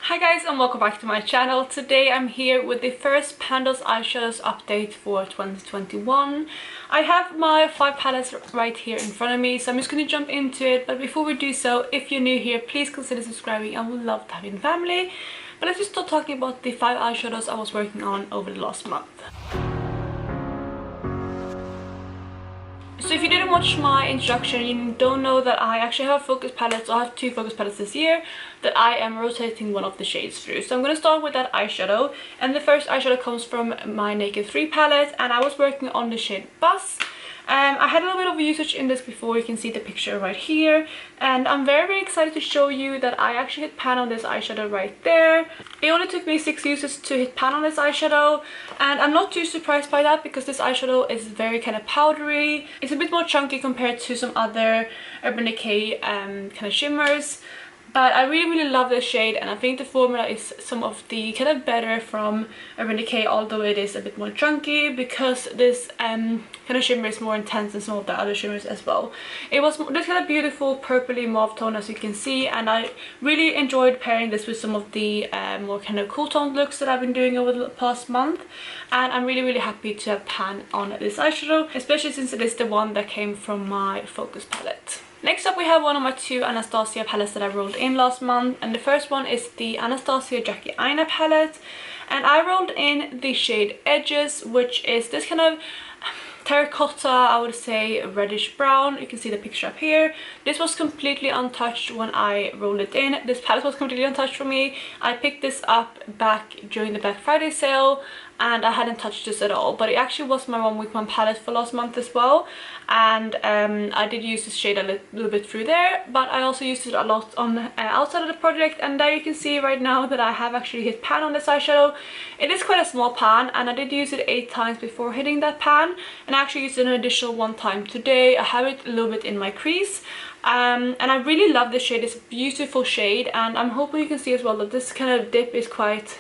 Hi guys and welcome back to my channel. Today I'm here with the first Pan Those Eyeshadows update for 2021. I have my 5 palettes right here in front of me, so I'm just going to jump into it. But before we do so, if you're new here, please consider subscribing. I would love to have you in the family. But let's just start talking about the 5 eyeshadows I was working on over the last month. So if you didn't watch my introduction, you don't know that I actually have focus palettes. I have 2 focus palettes this year that I am rotating one of the shades through. So I'm going to start with that eyeshadow, and the first eyeshadow comes from my Naked 3 palette, and I was working on the shade Buzz. I had a little bit of usage in this before. You can see the picture right here, and I'm very excited to show you that I actually hit pan on this eyeshadow right there. It only took me 6 uses to hit pan on this eyeshadow, and I'm not too surprised by that because this eyeshadow is very kind of powdery. It's a bit more chunky compared to some other Urban Decay kind of shimmers. But I really love this shade, and I think the formula is some of the kind of better from Urban Decay, although it is a bit more chunky, because this kind of shimmer is more intense than some of the other shimmers as well. It was this kind of beautiful purpley mauve tone, as you can see, and I really enjoyed pairing this with some of the more kind of cool toned looks that I've been doing over the past month. And I'm really happy to have pan on this eyeshadow, especially since it is the one that came from my focus palette. Next up we have one of my 2 Anastasia palettes that I rolled in last month, and the first one is the Anastasia Jackie Aina palette, and I rolled in the shade Edges, which is this kind of terracotta, I would say reddish brown. You can see the picture up here. This was completely untouched when I rolled it in. This palette was completely untouched for me. I picked this up back during the Black Friday sale, and I hadn't touched this at all, but it actually was my 1 week 1 palette for last month as well. And I did use this shade a little bit through there, but I also used it a lot on outside of the project, and there you can see right now that I have actually hit pan on this eyeshadow. It is quite a small pan, and I did use it 8 times before hitting that pan, and I actually used it an additional 1 time today. I have it a little bit in my crease. And I really love this shade. It's a beautiful shade, and I'm hoping you can see as well that this kind of dip is quite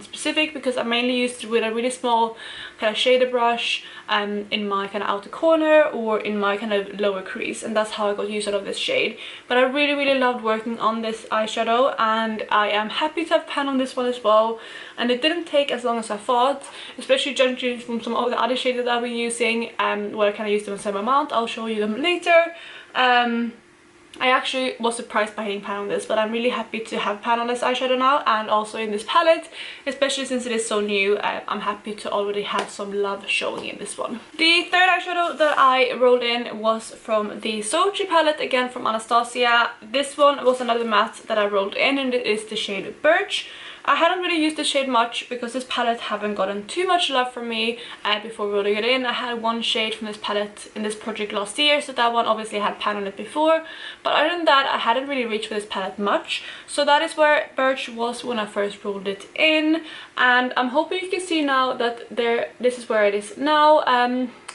specific, because I mainly used it with a really small kind of shader brush in my kind of outer corner or in my kind of lower crease, and that's how I got use out of this shade. But I really loved working on this eyeshadow, and I am happy to have pan on this one as well. And it didn't take as long as I thought, especially judging from some of the other shades that I've been using, where I kind of used them the same amount. I'll show you them later. I actually was surprised by hitting pan on this, but I'm really happy to have pan on this eyeshadow now, and also in this palette, especially since it is so new. I'm happy to already have some love showing in this one. The third eyeshadow that I rolled in was from the Sochi palette, again from Anastasia. This one was another matte that I rolled in, and it is the shade Birch. I hadn't really used the shade much because this palette haven't gotten too much love from me before rolling it in. I had 1 shade from this palette in this project last year, so that one obviously had pan on it before. But other than that, I hadn't really reached for this palette much. So that is where Birch was when I first rolled it in. And I'm hoping you can see now that this is where it is now.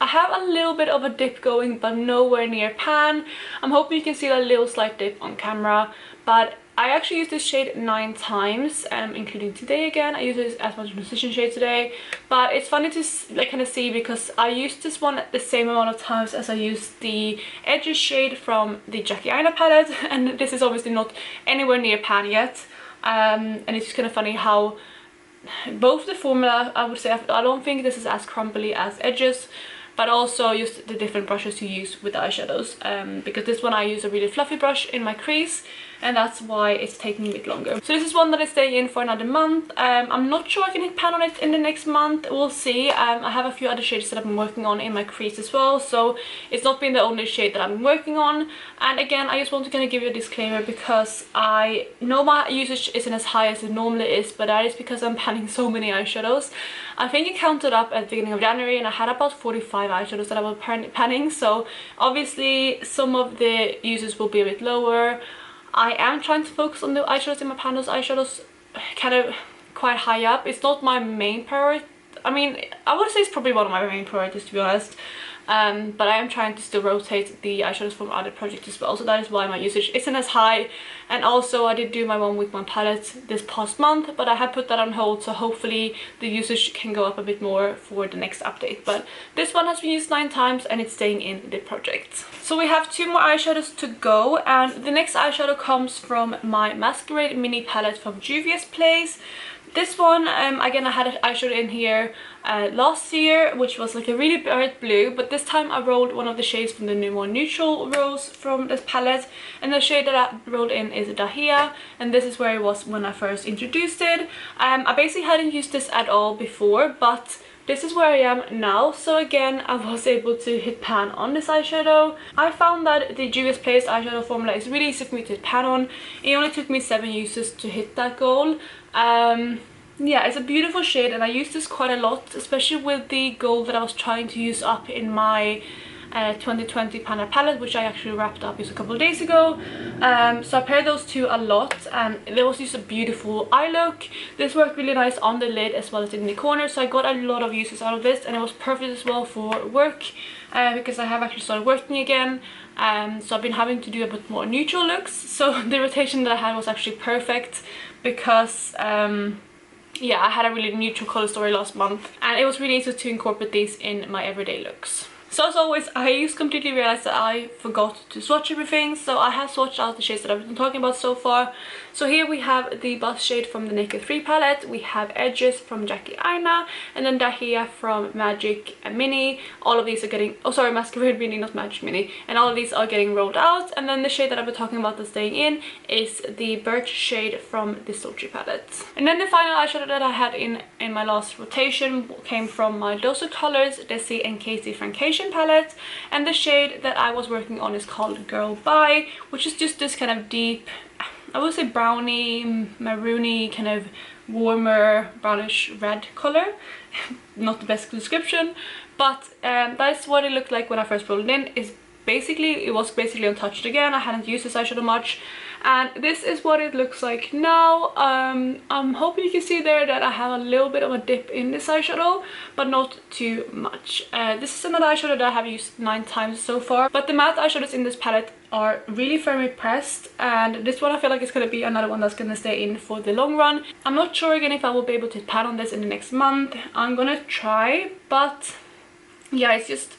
I have a little bit of a dip going, but nowhere near pan. I'm hoping you can see a little slight dip on camera, but I actually used this shade 9 times, including today again. I used this as my transition shade today, but it's funny to kind of see, because I used this one the same amount of times as I used the Edges shade from the Jackie Aina palette, and this is obviously not anywhere near pan yet. And it's just kind of funny how both the formula, I would say, I don't think this is as crumbly as Edges, but also just the different brushes you use with the eyeshadows, because this one I use a really fluffy brush in my crease, and that's why it's taking a bit longer. So this is one that is staying in for another month. I'm not sure I can hit pan on it in the next month. We'll see. I have a few other shades that I've been working on in my crease as well, so it's not been the only shade that I've been working on. And again, I just want to kind of give you a disclaimer, because I know my usage isn't as high as it normally is, but that is because I'm panning so many eyeshadows. I think I counted up at the beginning of January, and I had about 45 eyeshadows that I was panning, so obviously some of the uses will be a bit lower. I am trying to focus on the eyeshadows in my Pan Those Eyeshadows kind of quite high up. It's not my main priority. I mean, I would say it's probably one of my main priorities, to be honest. but I am trying to still rotate the eyeshadows from other projects as well, so that is why my usage isn't as high. And also I did do my 1 week 1 palette this past month, but I have put that on hold, so hopefully the usage can go up a bit more for the next update. But this one has been used 9 times and it's staying in the project. So we have 2 more eyeshadows to go, and the next eyeshadow comes from my Masquerade mini palette from Juvia's Place. This one, again, I had an eyeshadow in here last year, which was like a really bright blue, but this time I rolled one of the shades from the new more neutral rose from this palette, and the shade that I rolled in is Dahlia, and this is where it was when I first introduced it. I basically hadn't used this at all before, but this is where I am now, so again I was able to hit pan on this eyeshadow. I found that the Juvia's Place eyeshadow formula is really easy for me to hit pan on. It only took me 7 uses to hit that goal. Yeah, it's a beautiful shade and I use this quite a lot, especially with the gold that I was trying to use up in my 2020 Panda palette, which I actually wrapped up just a couple of days ago. So I paired those two a lot, and it was just a beautiful eye look. This worked really nice on the lid as well as in the corner, so I got a lot of uses out of this, and it was perfect as well for work because I have actually started working again. So I've been having to do a bit more neutral looks, so the rotation that I had was actually perfect because yeah, I had a really neutral color story last month and it was really easy to incorporate these in my everyday looks. So as always, I just completely realized that I forgot to swatch everything, so I have swatched out the shades that I've been talking about so far. So here we have the Bust shade from the Naked 3 palette, we have Edges from Jackie Aina, and then Dahlia from Magic Mini. All of these are getting, oh sorry, Masquerade Mini, not Magic Mini, and all of these are getting rolled out. And then the shade that I've been talking about that's staying in is the Birch shade from the Sultry palette. And then the final eyeshadow that I had in my last rotation came from my Dose of Colors Desi and Casey Francation palette, and the shade that I was working on is called Girl Bye, which is just this kind of deep, I would say browny, maroony, kind of warmer brownish red color. Not the best description, but that's what it looked like when I first rolled it in. It was basically untouched again. I hadn't used this eyeshadow much, and this is what it looks like now. I'm hoping you can see there that I have a little bit of a dip in this eyeshadow, but not too much. This is another eyeshadow that I have used 9 times so far, but the matte eyeshadows in this palette are really firmly pressed, and this one I feel like is going to be another one that's going to stay in for the long run. I'm not sure again if I will be able to pan on this in the next month. I'm gonna try, but yeah, it's just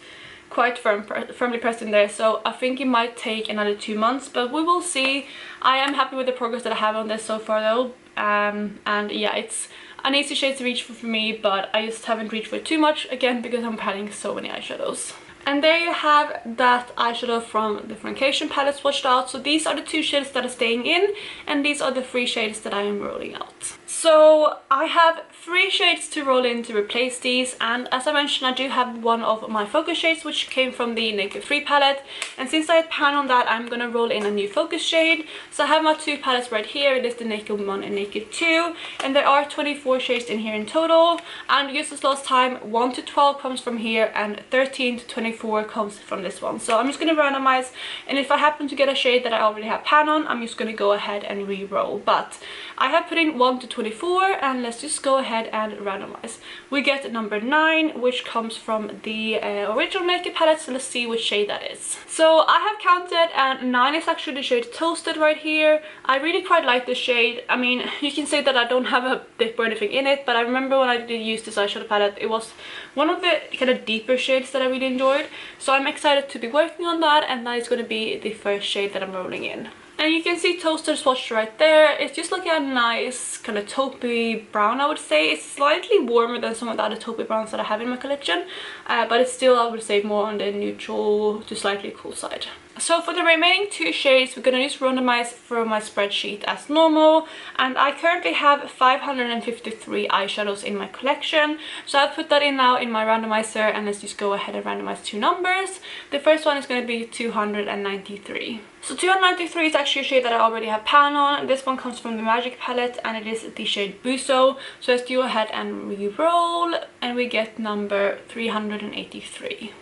quite firmly pressed in there, so I think it might take another 2 months, but we will see. I am happy with the progress that I have on this so far though, and yeah, it's an easy shade to reach for me, but I just haven't reached for it too much again because I'm panning so many eyeshadows. And there you have that eyeshadow from the Francation palette swatched out. So these are the 2 shades that are staying in, and these are the 3 shades that I am rolling out. So I have 3 shades to roll in to replace these, and as I mentioned, I do have one of my focus shades which came from the Naked 3 palette, and since I had pan on that, I'm gonna roll in a new focus shade. So I have my 2 palettes right here. It is the Naked 1 and Naked 2, and there are 24 shades in here in total, and just as last time, 1 to 12 comes from here and 13 to 24 comes from this one. So I'm just going to randomize, and if I happen to get a shade that I already have pan on, I'm just going to go ahead and re-roll. But I have put in 1 to 24, and let's just go ahead and randomize. We get number 9, which comes from the original Naked palette, so let's see which shade that is. So I have counted, and 9 is actually the shade Toasted right here. I really quite like this shade. I mean, you can say that I don't have a dip or anything in it, but I remember when I did use this eyeshadow palette, it was one of the kind of deeper shades that I really enjoyed. So I'm excited to be working on that, and that is going to be the first shade that I'm rolling in. And you can see Toaster swatched right there. It's just like a nice kind of taupey brown, I would say. It's slightly warmer than some of the other taupey browns that I have in my collection, but it's still, I would say, more on the neutral to slightly cool side. So for the remaining 2 shades, we're going to just randomize from my spreadsheet as normal, and I currently have 553 eyeshadows in my collection, so I'll put that in now in my randomizer, and let's just go ahead and randomize 2 numbers. The first one is going to be 293. So 293 is actually a shade that I already have pan on. This one comes from the Magic palette, and it is the shade Buso. So let's go ahead and re-roll, and we get number 383.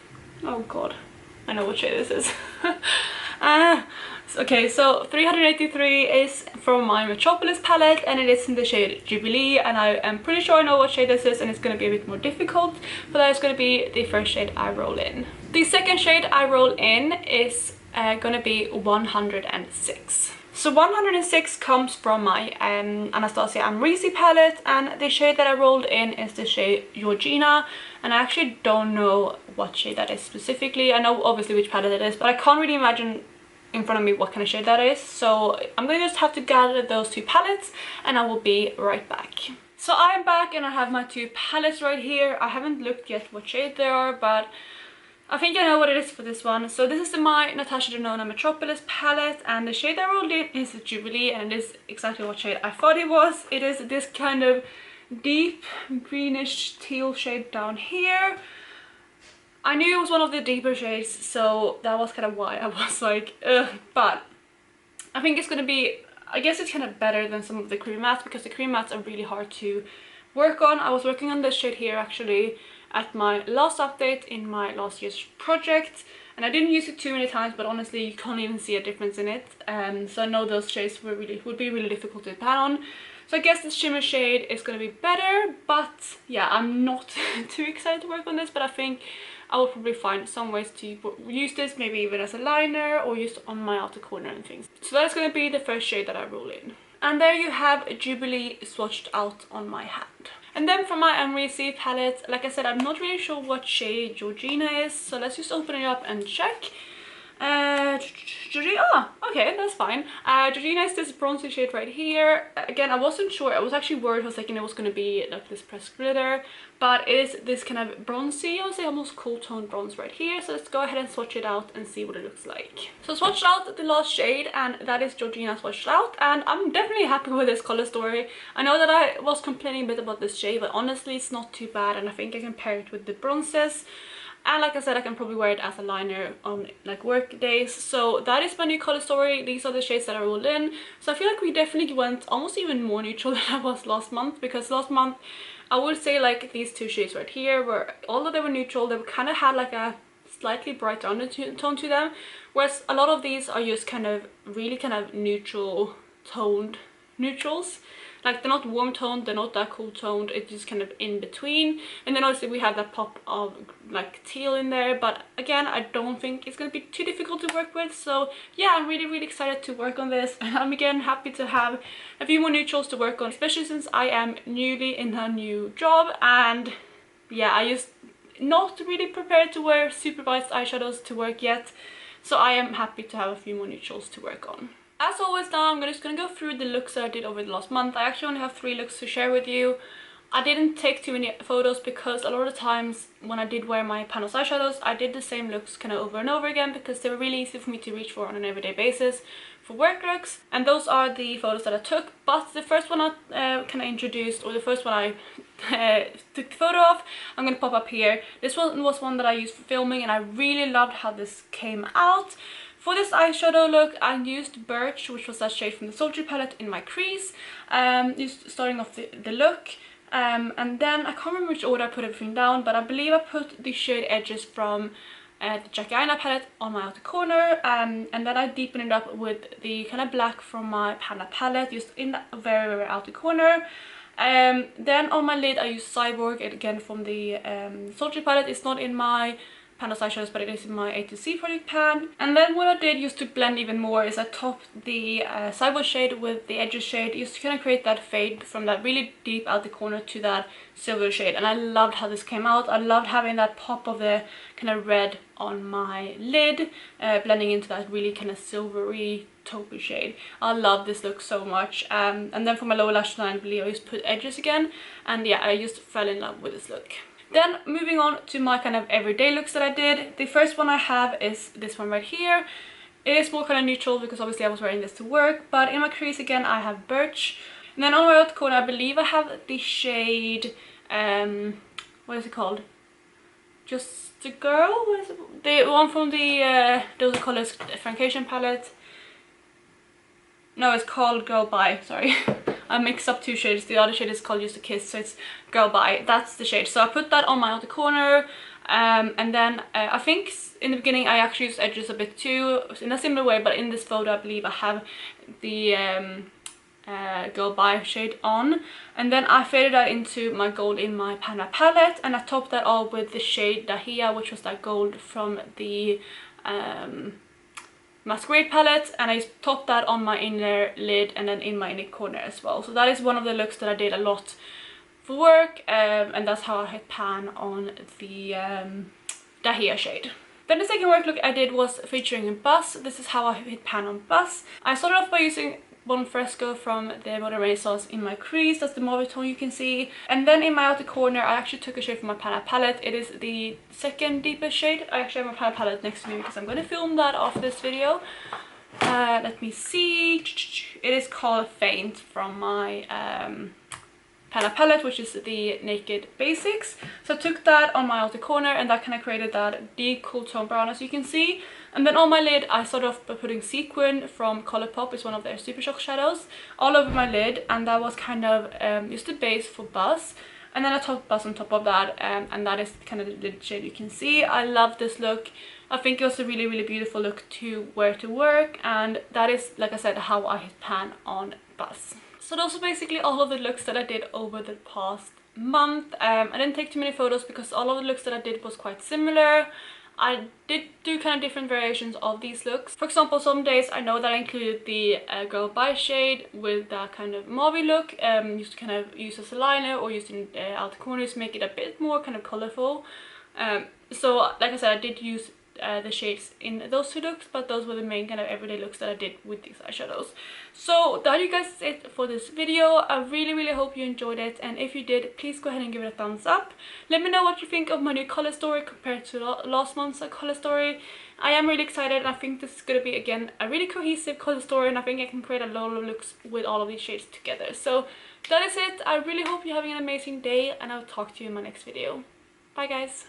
Oh god, I know what shade this is. Okay, so 383 is from my Metropolis palette, and it is in the shade Jubilee, and I am pretty sure I know what shade this is, and it's going to be a bit more difficult, but that is going to be the first shade I roll in. The second shade I roll in is going to be 106. So 106 comes from my Anastasia Amrezy palette, and the shade that I rolled in is the shade Georgina, and I actually don't know what shade that is specifically. I know obviously which palette it is, but I can't really imagine in front of me what kind of shade that is, so I'm gonna just have to gather those two palettes and I will be right back. So I am back and I have my two palettes right here. I haven't looked yet what shade they are, but I think I know what it is for this one. So this is my Natasha Denona Metropolis palette, and the shade I rolled in is Jubilee, and it is exactly what shade I thought it was. It is this kind of deep greenish teal shade down here. I knew it was one of the deeper shades, so that was kind of why I was like, ugh. But I think it's going to be, I guess it's kind of better than some of the cream mattes, because the cream mattes are really hard to work on. I was working on this shade here actually at my last update in my last year's project, and I didn't use it too many times, but honestly you can't even see a difference in it. So I know those shades would be really difficult to pan on. So I guess this shimmer shade is going to be better, but yeah, I'm not too excited to work on this, but I think I will probably find some ways to use this, maybe even as a liner or just on my outer corner and things. So that's going to be the first shade that I roll in. And there you have Jubilee swatched out on my hand. And then from my Amrezy palette, like I said, I'm not really sure what shade Georgina is, so let's just open it up and check. Georgina, oh, okay, that's fine. Georgina is this bronzy shade right here. Again, I wasn't sure. I was actually worried. I was thinking it was going to be like this pressed glitter, but it is this kind of bronzy, I would say almost cool toned bronze right here. So let's go ahead and swatch it out and see what it looks like. So I swatched out the last shade, and that is Georgina swatched out, and I'm definitely happy with this color story. I know that I was complaining a bit about this shade, but honestly it's not too bad, and I think I can pair it with the bronzes. And like I said, I can probably wear it as a liner on like work days. So that is my new color story. These are the shades that I rolled in. So I feel like we definitely went almost even more neutral than I was last month, because last month I would say like these two shades right here were, although they were neutral, they kind of had like a slightly brighter undertone to them, whereas a lot of these are just kind of really kind of neutral toned neutrals. Like they're not warm toned, they're not that cool toned, it's just kind of in between. And then obviously we have that pop of like teal in there, but again I don't think it's going to be too difficult to work with. So yeah, I'm really excited to work on this, and I'm again happy to have a few more neutrals to work on, especially since I am newly in a new job, and yeah, I just not really prepared to wear supervised eyeshadows to work yet, so I am happy to have a few more neutrals to work on. As always now, I'm just going to go through the looks that I did over the last month. I actually only have 3 looks to share with you. I didn't take too many photos because a lot of the times when I did wear my Pan Those Eyeshadows, I did the same looks kind of over and over again, because they were really easy for me to reach for on an everyday basis for work looks. And those are the photos that I took, but the first one I kind of introduced, or the first one I took the photo of, I'm going to pop up here. This one was one that I used for filming, and I really loved how this came out. For this eyeshadow look, I used Birch, which was that shade from the Sultry palette, in my crease, just starting off the look. And then I can't remember which order I put everything down, but I believe I put the shade Edges from the Jackie Aina palette on my outer corner, and then I deepened it up with the kind of black from my Panda palette, just in that very outer corner. Then on my lid I used Cyborg, again from the Sultry palette. It's not in my Pan Those Eyeshadows, but it is in my A2C project pan. And then what I did just to blend even more is I topped the Cyborg shade with the Edges shade, just to kind of create that fade from that really deep outer corner to that silver shade. And I loved how this came out. I loved having that pop of the kind of red on my lid, blending into that really kind of silvery taupey shade. I love this look so much. And then for my lower lash line, I believe I just put Edges again, and yeah, I just fell in love with this look. Then moving on to my kind of everyday looks that I did. The first one I have is this one right here. It is more kind of neutral because obviously I was wearing this to work, but in my crease again I have Birch. And then on my outer corner I believe I have the shade, what is it called? Just a Girl? What is it? The one from the Those Colors Francation palette. No, it's called Girl Bye, sorry. I mixed up 2 shades. The other shade is called Just a Kiss, so it's Girl Bye. That's the shade. So I put that on my outer corner. And then I think in the beginning I actually used edges a bit too, in a similar way, but in this photo I believe I have the Girl By shade on, and then I faded that into my gold in my Pan palette, and I topped that all with the shade Dahlia, which was that gold from the Masquerade palette, and I topped that on my inner lid and then in my inner corner as well. So that is one of the looks that I did a lot for work, and that's how I hit pan on the Dahlia shade. Then the second work look I did was featuring Buzz. This is how I hit pan on Buzz. I started off by using Bon Fresco from the Modern Renaissance in my crease. That's the mauve tone you can see. And then in my outer corner I actually took a shade from my Pan palette. It is the second deepest shade. I actually have my Pan palette next to me because I'm going to film that off this video. Let me see. It is called Faint from my Pan palette, which is the Naked Basics. So I took that on my outer corner, and that kind of created that deep cool tone brown as you can see. And then on my lid I started off by putting Sequin from Colourpop, it's one of their Super Shock shadows, all over my lid, and that was kind of just a base for Buzz. And then I topped Buzz on top of that, and that is kind of the lid shade you can see. I love this look. I think it was a really beautiful look to wear to work, and that is, like I said, how I hit pan on Buzz. So those are basically all of the looks that I did over the past month. I didn't take too many photos because all of the looks that I did was quite similar. I did do kind of different variations of these looks. For example, some days I know that I included the Girl By shade with that kind of mauve look, used to kind of use as a liner or used in outer corners to make it a bit more kind of colourful. So like I said, I did use the shades in those two looks, but those were the main kind of everyday looks that I did with these eyeshadows. So that you guys is it for this video. I really hope you enjoyed it, and if you did, please go ahead and give it a thumbs up. Let me know what you think of my new color story compared to last month's color story. I am really excited, and I think this is going to be again a really cohesive color story, and I think I can create a lot of looks with all of these shades together. So that is it. I really hope you're having an amazing day, and I'll talk to you in my next video. Bye guys.